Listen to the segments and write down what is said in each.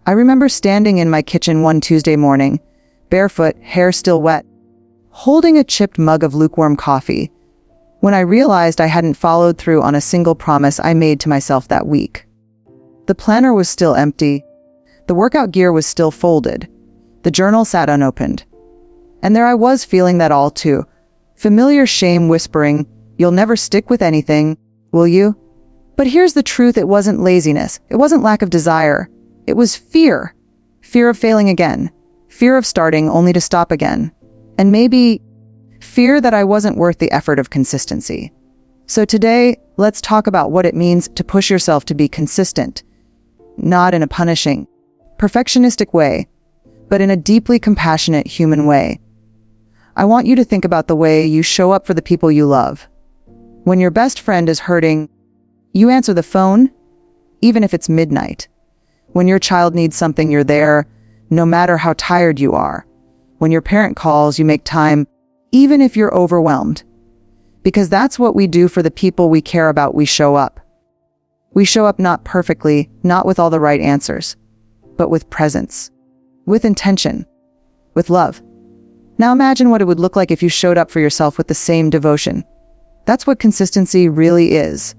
I remember standing in my kitchen one Tuesday morning, barefoot, hair still wet, holding a chipped mug of lukewarm coffee, when I realized I hadn't followed through on a single promise I made to myself that week. The planner was still empty. The workout gear was still folded. The journal sat unopened. And there I was feeling that all too. Familiar shame whispering, "You'll never stick with anything, will you?" But here's the truth, it wasn't laziness. It wasn't lack of desire. It was fear. Fear of failing again. Fear of starting only to stop again. And maybe fear that I wasn't worth the effort of consistency. So today, let's talk about what it means to push yourself to be consistent. Not in a punishing, perfectionistic way, but in a deeply compassionate human way. I want you to think about the way you show up for the people you love. When your best friend is hurting, you answer the phone, even if it's midnight. When your child needs something, you're there, no matter how tired you are. When your parent calls, you make time, even if you're overwhelmed. Because that's what we do for the people we care about. We show up. We show up not perfectly, not with all the right answers, but with presence, with intention, with love. Now imagine what it would look like if you showed up for yourself with the same devotion. That's what consistency really is.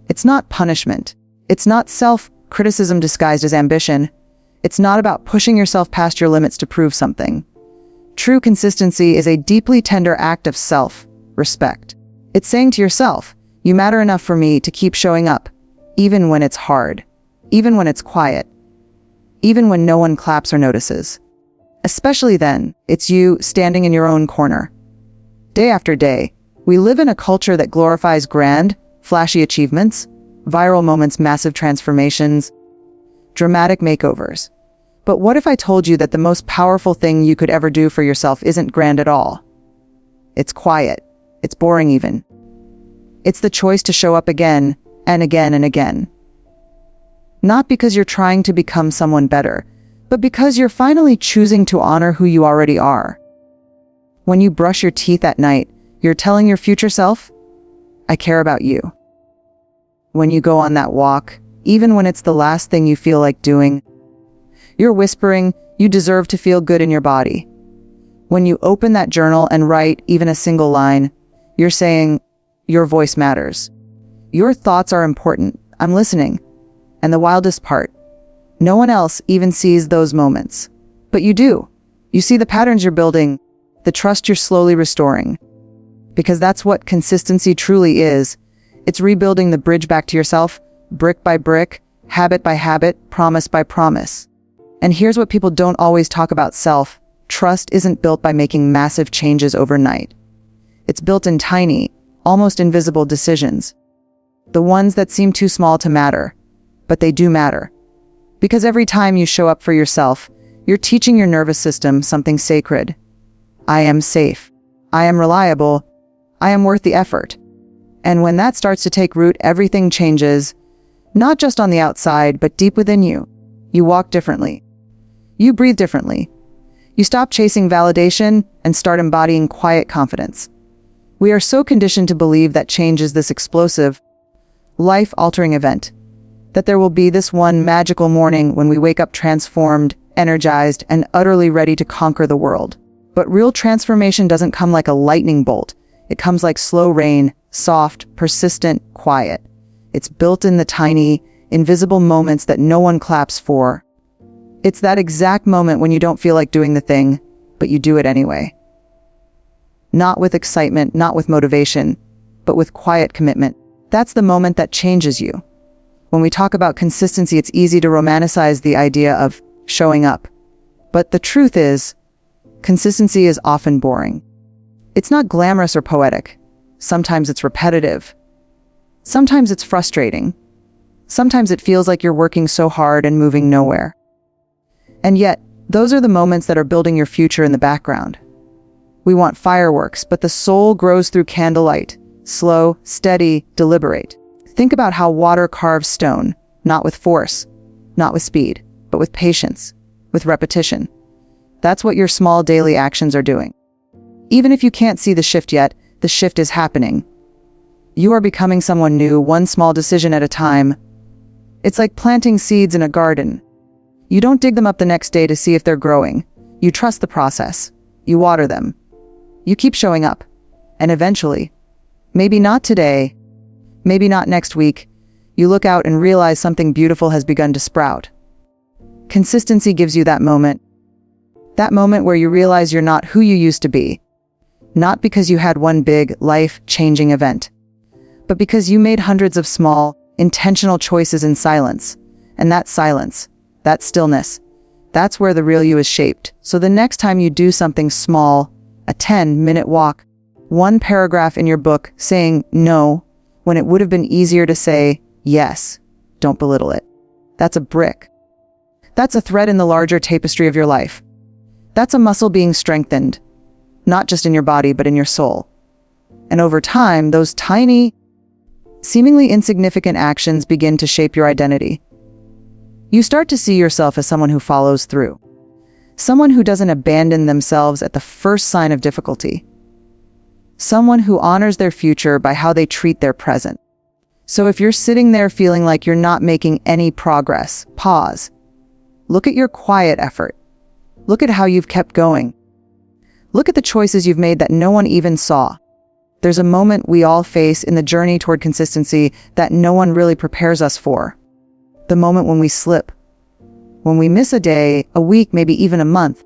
It's not punishment. It's not self-criticism disguised as ambition. It's not about pushing yourself past your limits to prove something. True consistency is a deeply tender act of self-respect. It's saying to yourself, you matter enough for me to keep showing up, even when it's hard, even when it's quiet, even when no one claps or notices. Especially then, it's you standing in your own corner. Day after day, we live in a culture that glorifies grand, flashy achievements, viral moments, massive transformations, dramatic makeovers. But what if I told you that the most powerful thing you could ever do for yourself isn't grand at all? It's quiet. It's boring even. It's the choice to show up again and again and again. Not because you're trying to become someone better, but because you're finally choosing to honor who you already are. When you brush your teeth at night, you're telling your future self, I care about you. When you go on that walk, even when it's the last thing you feel like doing, you're whispering, you deserve to feel good in your body. When you open that journal and write even a single line, you're saying, your voice matters. Your thoughts are important. I'm listening. And the wildest part, no one else even sees those moments. But you do. You see the patterns you're building, the trust you're slowly restoring. Because that's what consistency truly is. It's rebuilding the bridge back to yourself, brick by brick, habit by habit, promise by promise. And here's what people don't always talk about: self-trust isn't built by making massive changes overnight. It's built in tiny, almost invisible decisions. The ones that seem too small to matter, but they do matter. Because every time you show up for yourself, you're teaching your nervous system something sacred. I am safe. I am reliable. I am worth the effort. And when that starts to take root, everything changes, not just on the outside, but deep within you. You walk differently. You breathe differently. You stop chasing validation and start embodying quiet confidence. We are so conditioned to believe that change is this explosive, life-altering event, that there will be this one magical morning when we wake up transformed, energized, and utterly ready to conquer the world. But real transformation doesn't come like a lightning bolt. It comes like slow rain, soft, persistent, quiet. It's built in the tiny, invisible moments that no one claps for. It's that exact moment when you don't feel like doing the thing, but you do it anyway. Not with excitement, not with motivation, but with quiet commitment. That's the moment that changes you. When we talk about consistency, it's easy to romanticize the idea of showing up. But the truth is, consistency is often boring. It's not glamorous or poetic. Sometimes it's repetitive. Sometimes it's frustrating. Sometimes it feels like you're working so hard and moving nowhere. And yet, those are the moments that are building your future in the background. We want fireworks, but the soul grows through candlelight. Slow, steady, deliberate. Think about how water carves stone, not with force, not with speed, but with patience, with repetition. That's what your small daily actions are doing. Even if you can't see the shift yet, the shift is happening. You are becoming someone new, one small decision at a time. It's like planting seeds in a garden. You don't dig them up the next day to see if they're growing. You trust the process. You water them. You keep showing up. And eventually, maybe not today, maybe not next week, you look out and realize something beautiful has begun to sprout. Consistency gives you that moment where you realize you're not who you used to be. Not because you had one big, life-changing event, but because you made hundreds of small, intentional choices in silence. And that silence, that stillness, that's where the real you is shaped. So the next time you do something small, a 10-minute walk, one paragraph in your book saying no, when it would have been easier to say yes, don't belittle it. That's a brick. That's a thread in the larger tapestry of your life. That's a muscle being strengthened, not just in your body, but in your soul. And over time, those tiny, seemingly insignificant actions begin to shape your identity. You start to see yourself as someone who follows through, someone who doesn't abandon themselves at the first sign of difficulty, someone who honors their future by how they treat their present. So if you're sitting there feeling like you're not making any progress, pause. Look at your quiet effort. Look at how you've kept going. Look at the choices you've made that no one even saw. There's a moment we all face in the journey toward consistency that no one really prepares us for. The moment when we slip. When we miss a day, a week, maybe even a month.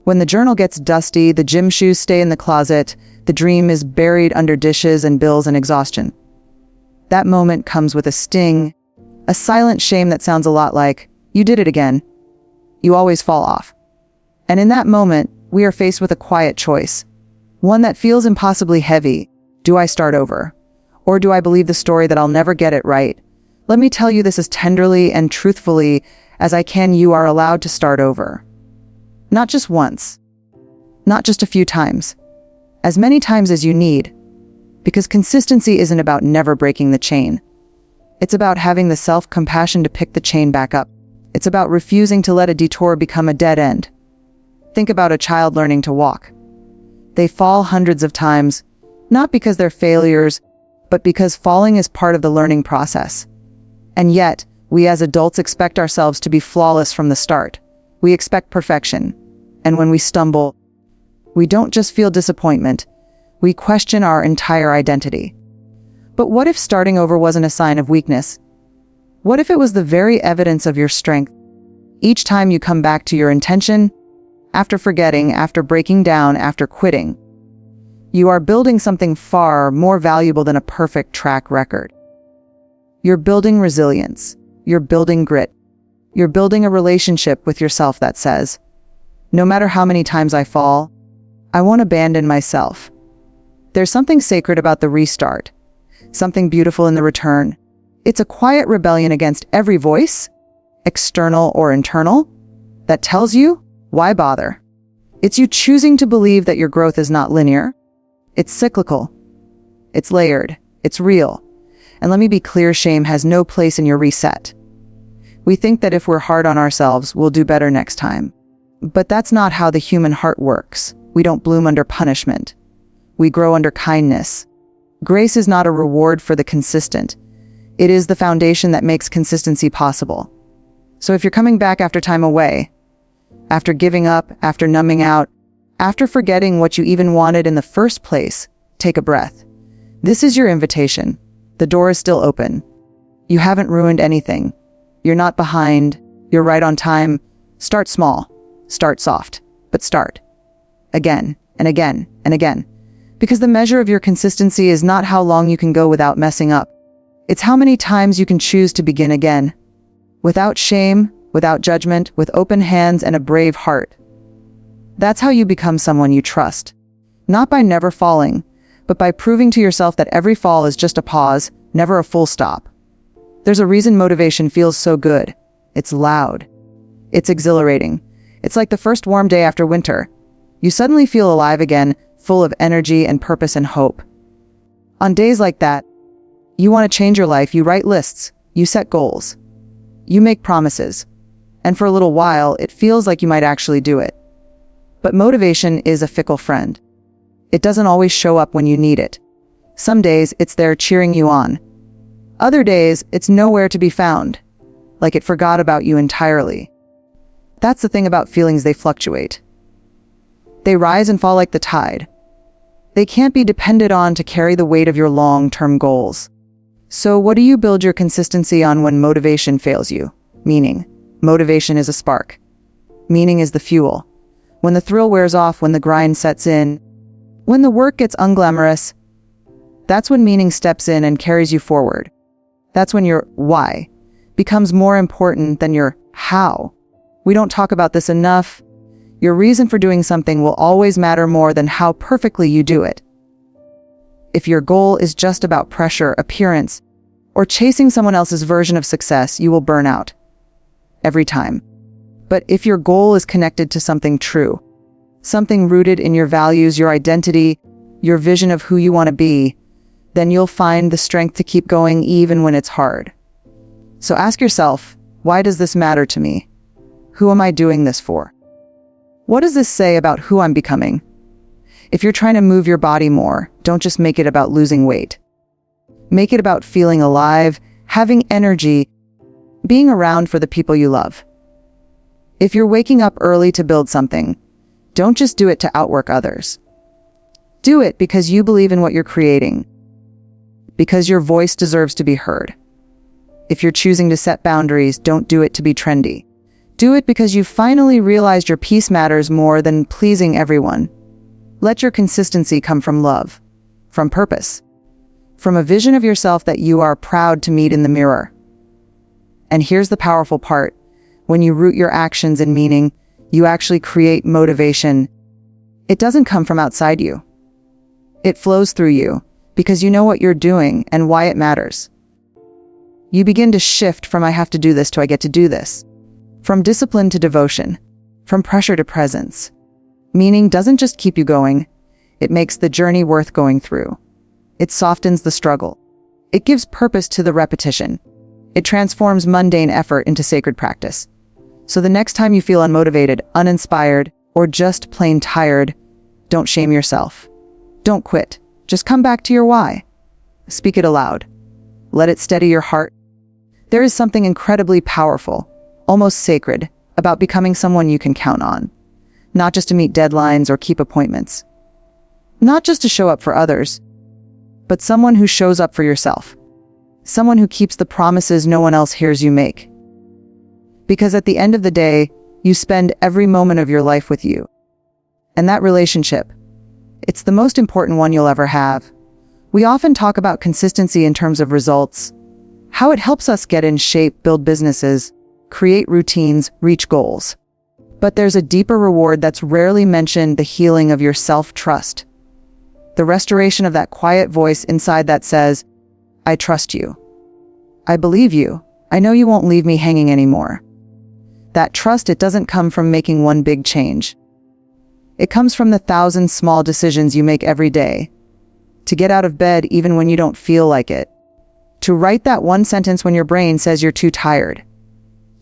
When the journal gets dusty, the gym shoes stay in the closet, the dream is buried under dishes and bills and exhaustion. That moment comes with a sting, a silent shame that sounds a lot like, you did it again. You always fall off. And in that moment, we are faced with a quiet choice. One that feels impossibly heavy. Do I start over? Or do I believe the story that I'll never get it right? Let me tell you this as tenderly and truthfully as I can. You are allowed to start over. Not just once. Not just a few times. As many times as you need. Because consistency isn't about never breaking the chain. It's about having the self-compassion to pick the chain back up. It's about refusing to let a detour become a dead end. Think about a child learning to walk. They fall hundreds of times, not because they're failures, but because falling is part of the learning process. And yet, we as adults expect ourselves to be flawless from the start. We expect perfection. And when we stumble, we don't just feel disappointment, we question our entire identity. But what if starting over wasn't a sign of weakness? What if it was the very evidence of your strength? Each time you come back to your intention, after forgetting, after breaking down, after quitting, you are building something far more valuable than a perfect track record. You're building resilience. You're building grit. You're building a relationship with yourself that says, no matter how many times I fall, I won't abandon myself. There's something sacred about the restart, something beautiful in the return. It's a quiet rebellion against every voice, external or internal, that tells you, why bother? It's you choosing to believe that your growth is not linear. It's cyclical. It's layered. It's real. And let me be clear, shame has no place in your reset. We think that if we're hard on ourselves, we'll do better next time. But that's not how the human heart works. We don't bloom under punishment. We grow under kindness. Grace is not a reward for the consistent. It is the foundation that makes consistency possible. So if you're coming back after time away, after giving up, after numbing out, after forgetting what you even wanted in the first place, take a breath. This is your invitation. The door is still open. You haven't ruined anything. You're not behind. You're right on time. Start small. Start soft. But start. Again and again and again. Because the measure of your consistency is not how long you can go without messing up. It's how many times you can choose to begin again. Without shame, without judgment, with open hands and a brave heart. That's how you become someone you trust. Not by never falling, but by proving to yourself that every fall is just a pause, never a full stop. There's a reason motivation feels so good. It's loud. It's exhilarating. It's like the first warm day after winter. You suddenly feel alive again, full of energy and purpose and hope. On days like that, you want to change your life, you write lists, you set goals, you make promises, and for a little while, it feels like you might actually do it. But motivation is a fickle friend. It doesn't always show up when you need it. Some days, it's there cheering you on. Other days, it's nowhere to be found, like it forgot about you entirely. That's the thing about feelings, they fluctuate. They rise and fall like the tide. They can't be depended on to carry the weight of your long-term goals. So what do you build your consistency on when motivation fails you? Meaning. Motivation is a spark. Meaning is the fuel. When the thrill wears off, when the grind sets in, when the work gets unglamorous, that's when meaning steps in and carries you forward. That's when your why becomes more important than your how. We don't talk about this enough. Your reason for doing something will always matter more than how perfectly you do it. If your goal is just about pressure, appearance, or chasing someone else's version of success, you will burn out. Every time. But if your goal is connected to something true, something rooted in your values, your identity, your vision of who you want to be, then you'll find the strength to keep going even when it's hard. So ask yourself, why does this matter to me? Who am I doing this for? What does this say about who I'm becoming? If you're trying to move your body more, don't just make it about losing weight. Make it about feeling alive, having energy, being around for the people you love. If you're waking up early to build something, don't just do it to outwork others. Do it because you believe in what you're creating, because your voice deserves to be heard. If you're choosing to set boundaries, don't do it to be trendy. Do it because you finally realized your peace matters more than pleasing everyone. Let your consistency come from love, from purpose, from a vision of yourself that you are proud to meet in the mirror. And here's the powerful part. When you root your actions in meaning, you actually create motivation. It doesn't come from outside you. It flows through you because you know what you're doing and why it matters. You begin to shift from I have to do this to I get to do this. From discipline to devotion. From pressure to presence. Meaning doesn't just keep you going. It makes the journey worth going through. It softens the struggle. It gives purpose to the repetition. It transforms mundane effort into sacred practice. So the next time you feel unmotivated, uninspired, or just plain tired, don't shame yourself. Don't quit. Just come back to your why. Speak it aloud. Let it steady your heart. There is something incredibly powerful, almost sacred, about becoming someone you can count on. Not just to meet deadlines or keep appointments. Not just to show up for others, but someone who shows up for yourself. Someone who keeps the promises no one else hears you make. Because at the end of the day, you spend every moment of your life with you. And that relationship, it's the most important one you'll ever have. We often talk about consistency in terms of results, how it helps us get in shape, build businesses, create routines, reach goals. But there's a deeper reward that's rarely mentioned, the healing of your self-trust. The restoration of that quiet voice inside that says, I trust you. I believe you. I know you won't leave me hanging anymore. That trust, it doesn't come from making one big change. It comes from the 1,000 small decisions you make every day. To get out of bed even when you don't feel like it. To write that one sentence when your brain says you're too tired.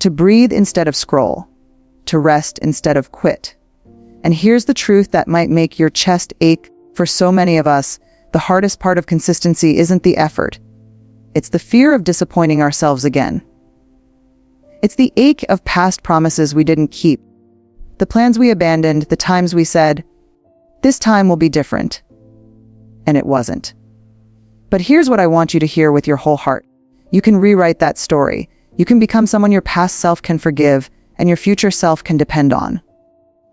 To breathe instead of scroll. To rest instead of quit. And here's the truth that might make your chest ache. For so many of us, the hardest part of consistency isn't the effort. It's the fear of disappointing ourselves again. It's the ache of past promises we didn't keep. The plans we abandoned, the times we said, this time will be different. And it wasn't. But here's what I want you to hear with your whole heart. You can rewrite that story. You can become someone your past self can forgive and your future self can depend on.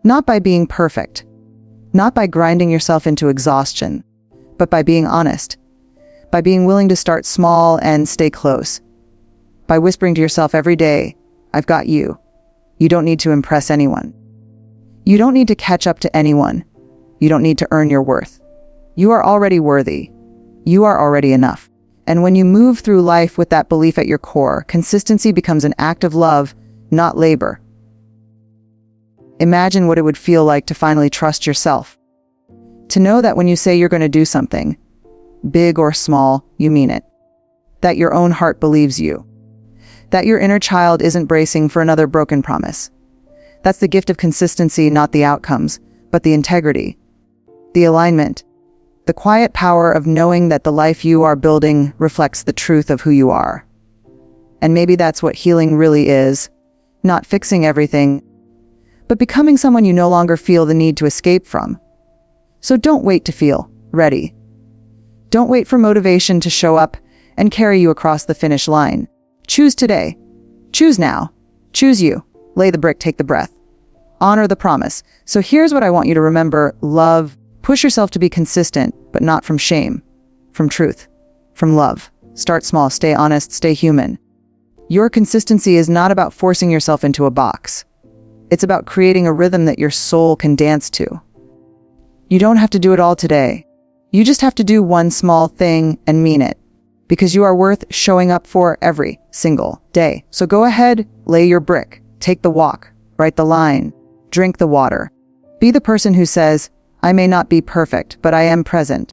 Not by being perfect. Not by grinding yourself into exhaustion, but by being honest. By being willing to start small and stay close. By whispering to yourself every day, I've got you. You don't need to impress anyone. You don't need to catch up to anyone. You don't need to earn your worth. You are already worthy. You are already enough. And when you move through life with that belief at your core, consistency becomes an act of love, not labor. Imagine what it would feel like to finally trust yourself. To know that when you say you're going to do something, big or small, you mean it. That your own heart believes you. That your inner child isn't bracing for another broken promise. That's the gift of consistency, not the outcomes, but the integrity, the alignment, the quiet power of knowing that the life you are building reflects the truth of who you are. And maybe that's what healing really is. Not fixing everything, but becoming someone you no longer feel the need to escape from. So don't wait to feel ready. Don't wait for motivation to show up and carry you across the finish line. Choose today. Choose now. Choose you. Lay the brick, take the breath. Honor the promise. So here's what I want you to remember. Love. Push yourself to be consistent, but not from shame. From truth. From love. Start small, stay honest, stay human. Your consistency is not about forcing yourself into a box. It's about creating a rhythm that your soul can dance to. You don't have to do it all today. You just have to do one small thing and mean it. Because you are worth showing up for every single day. So go ahead, lay your brick, take the walk, write the line, drink the water. Be the person who says, I may not be perfect, but I am present.